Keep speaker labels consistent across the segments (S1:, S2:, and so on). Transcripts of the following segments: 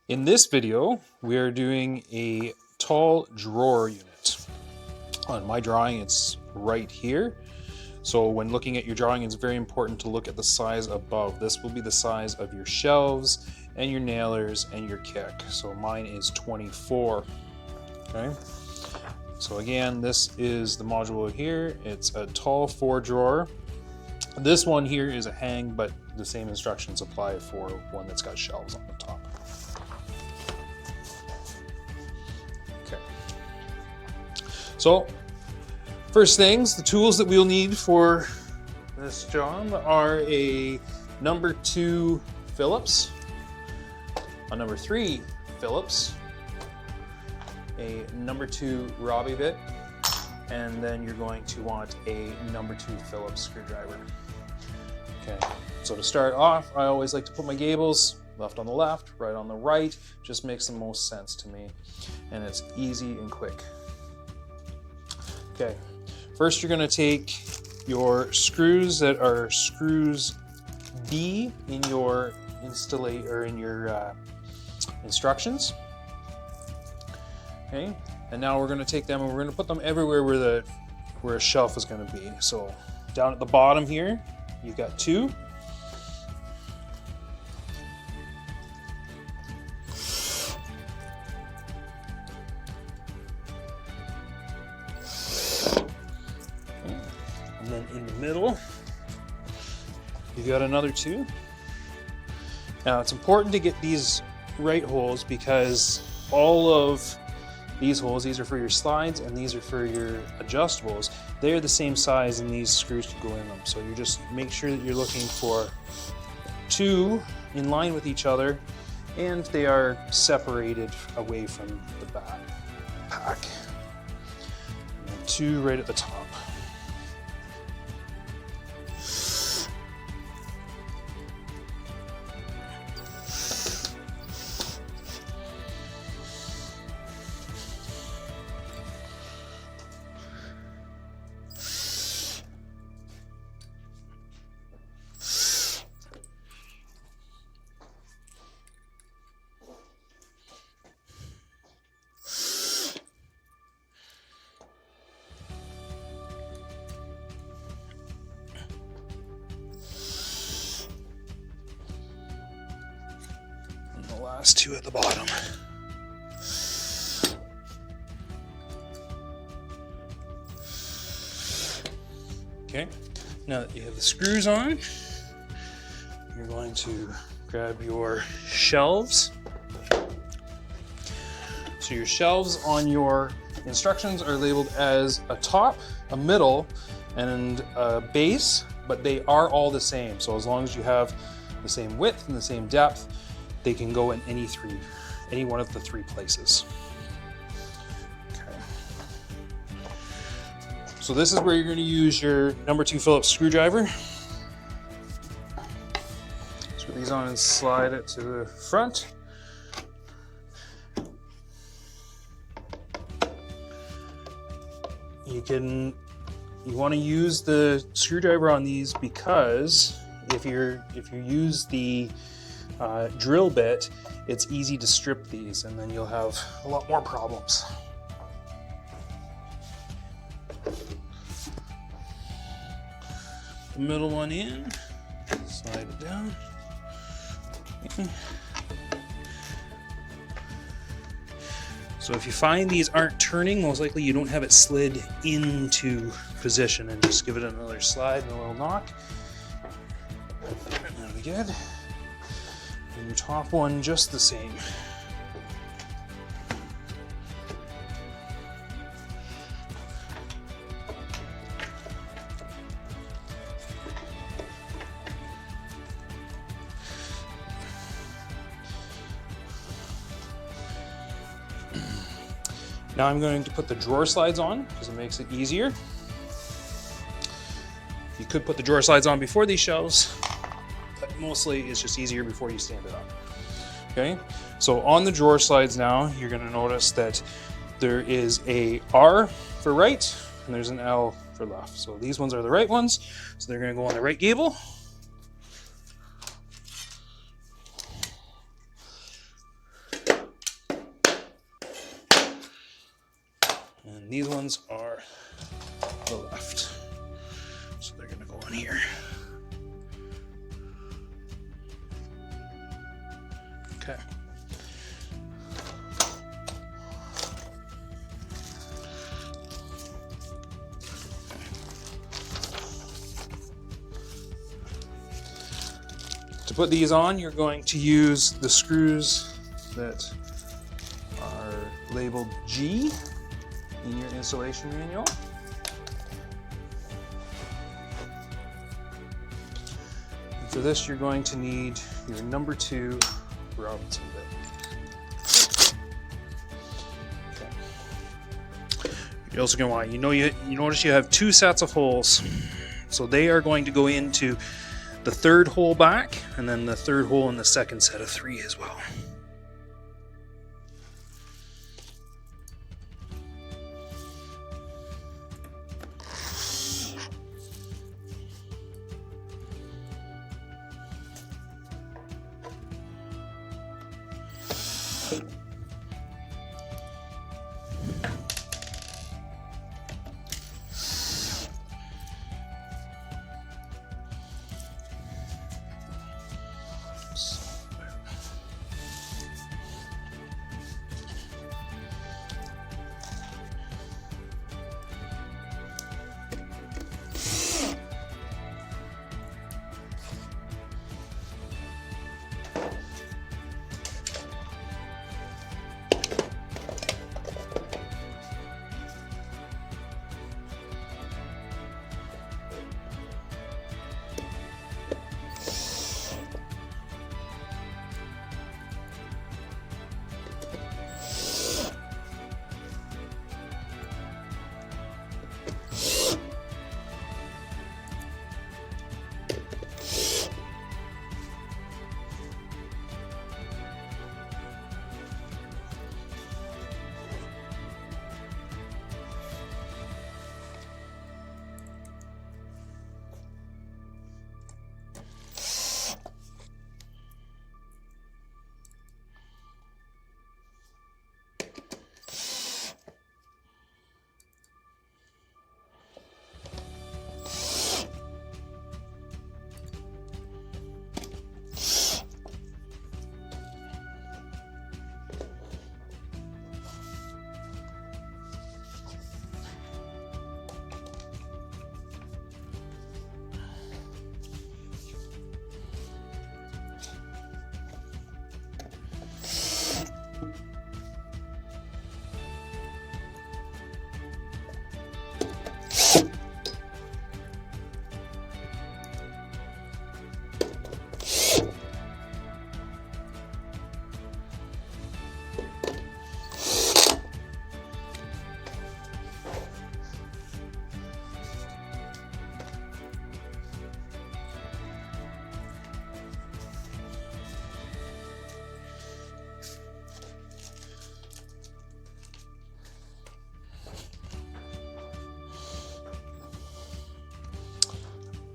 S1: In this video, we are doing a tall drawer unit. On my drawing, it's right here. So when looking at your drawing, it's very important to look at the size above. This will be the size of your shelves and your nailers and your kick. So mine is 24. Okay. So again, this is the module here. It's a tall 4-drawer. This one here is a hang, but the same instructions apply for one that's got shelves on the top. Okay. So first things, the tools that we'll need for this job are a number 2 Phillips, a number 3 Phillips, a number 2 Robbie bit, and then you're going to want a number 2 Phillips screwdriver. Okay, so to start off, I always like to put my gables left on the left, right on the right. Just makes the most sense to me, and it's easy and quick. Okay, first you're going to take your screws that are screws B in your instructions. Okay, and now we're going to take them and we're going to put them everywhere where a shelf is going to be. So down at the bottom here, you've got 2. And then in the middle, you've got another 2. Now it's important to get these right holes because all of these holes, these are for your slides and these are for your adjustables. They're the same size and these screws can go in them. So you just make sure that you're looking for 2 in line with each other and they are separated away from the back pack. And 2 right at the top. The last 2 at the bottom. Okay, now that you have the screws on, you're going to grab your shelves. So your shelves on your instructions are labeled as a top, a middle, and a base, but they are all the same. So as long as you have the same width and the same depth, they can go in any one of the 3 places. Okay. So this is where you're going to use your number 2 Phillips screwdriver. Screw these on and slide it to the front. You want to use the screwdriver on these because if you use the drill bit, it's easy to strip these and then you'll have a lot more problems. The middle one in, slide it down. Okay. So if you find these aren't turning, most likely you don't have it slid into position, and just give it another slide and a little knock. There we go. And your top one just the same. Now I'm going to put the drawer slides on because it makes it easier. You could put the drawer slides on before these shelves, but mostly it's just easier before you stand it up. Okay, so on the drawer slides now, you're going to notice that there is a R for right and there's an L for left. So these ones are the right ones, so they're going to go on the right gable. And these ones are the left. So they're gonna go in here. Okay. To put these on, you're going to use the screws that are labeled G in your installation manual. And for this, you're going to need your number 2 Robinson bit. Okay. You're also going to want, you notice you have 2 sets of holes. So they are going to go into the 3rd hole back, and then the 3rd hole in the 2nd set of 3 as well.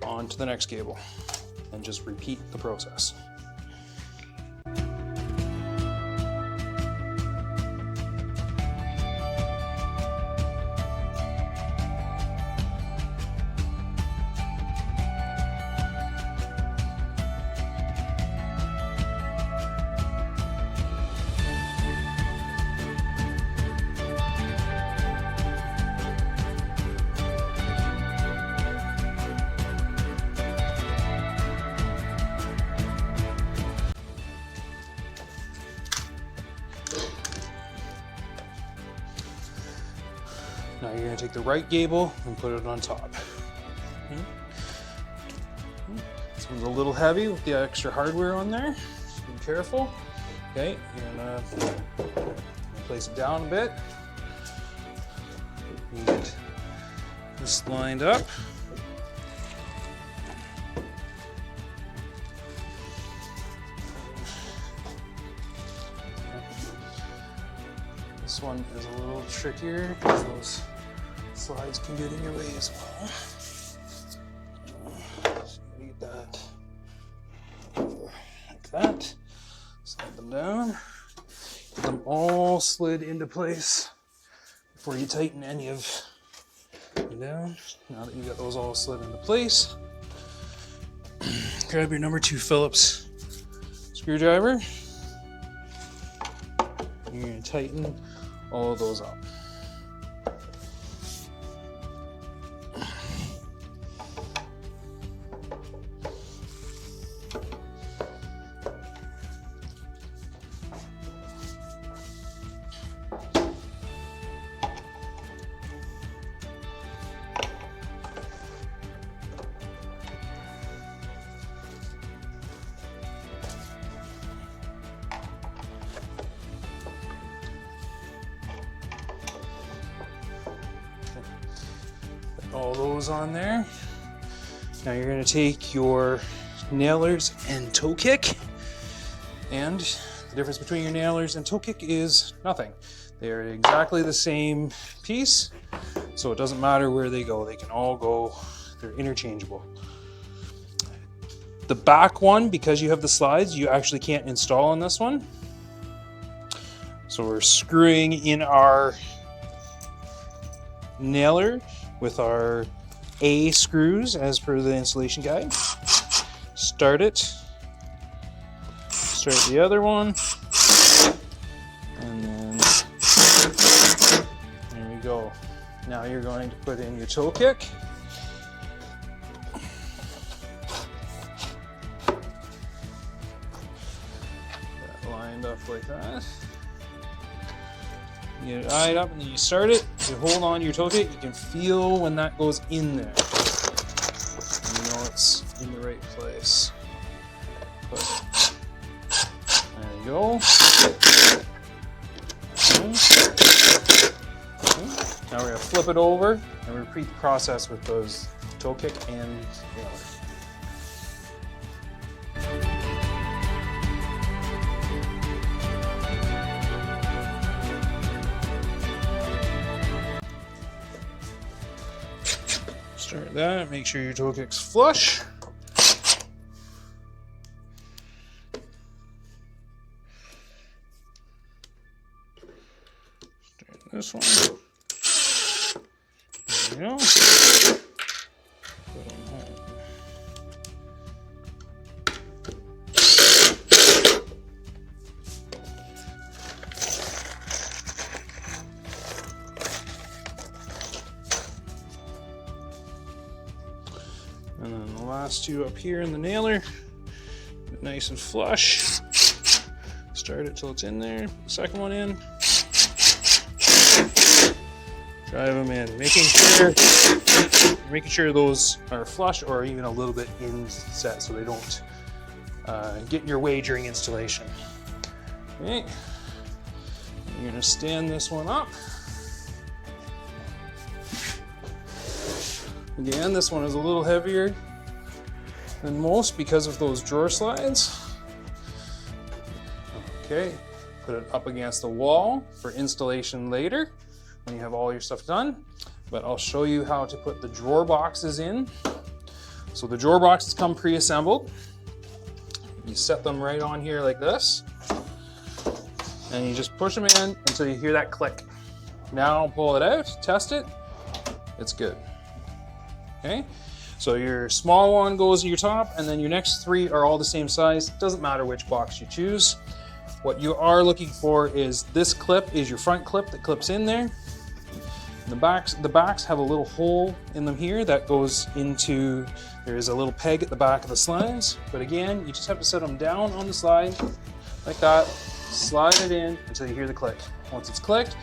S1: On to the next gable, and just repeat the process. Now you're going to take the right gable and put it on top. This one's a little heavy with the extra hardware on there, so be careful. Okay, you're going to place it down a bit. You get this lined up. This one is a little trickier because those slides can get in your way as well. So you need that like that. Slide them down. Get them all slid into place before you tighten any of them down. Now that you got those all slid into place, grab your number 2 Phillips screwdriver. You're going to tighten all of those up. All those on there. Now you're going to take your nailers and toe kick, and the difference between your nailers and toe kick is nothing. They are exactly the same piece, so it doesn't matter where they go. They can all go, they're interchangeable. The back one, because you have the slides, you actually can't install on this one. So we're screwing in our nailer with our A screws as per the installation guide. Start it. Start the other one. And then there we go. Now you're going to put in your toe kick. That lined up like that. You get it eyed up and then you start it. You hold on to your toe kick, you can feel when that goes in there. And you know it's in the right place. There you go. Okay. Now we're going to flip it over and repeat the process with those toe kick and nailer. Start that, make sure your toe kick's flush. Start this one. There we go. Put on home. And then the last two up here in the nailer, nice and flush. Start it till it's in there. Second one in. Drive them in, making sure those are flush or even a little bit inset so they don't get in your way during installation. Okay, you're going to stand this one up. Again, this one is a little heavier than most because of those drawer slides. Okay, put it up against the wall for installation later when you have all your stuff done. But I'll show you how to put the drawer boxes in. So the drawer boxes come pre-assembled. You set them right on here like this. And you just push them in until you hear that click. Now pull it out, test it, it's good. Okay, so your small one goes in your top, and then your next three are all the same size. Doesn't matter which box you choose. What you are looking for is this clip is your front clip that clips in there. The backs have a little hole in them here that goes into, there is a little peg at the back of the slides. But again, you just have to set them down on the slide like that, slide it in until you hear the click. Once it's clicked,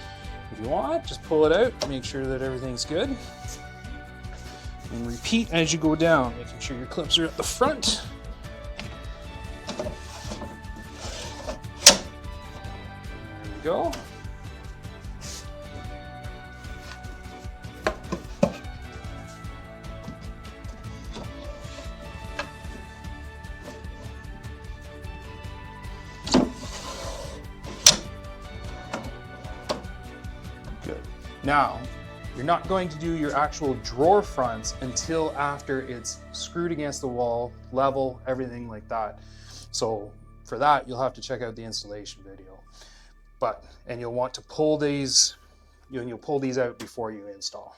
S1: if you want, just pull it out, make sure that everything's good. And repeat as you go down, making sure your clips are at the front. There we go. Good. Now, you're not going to do your actual drawer fronts until after it's screwed against the wall, level, everything like that. So for that, you'll have to check out the installation video. And you'll want to pull these You'll pull these out before you install.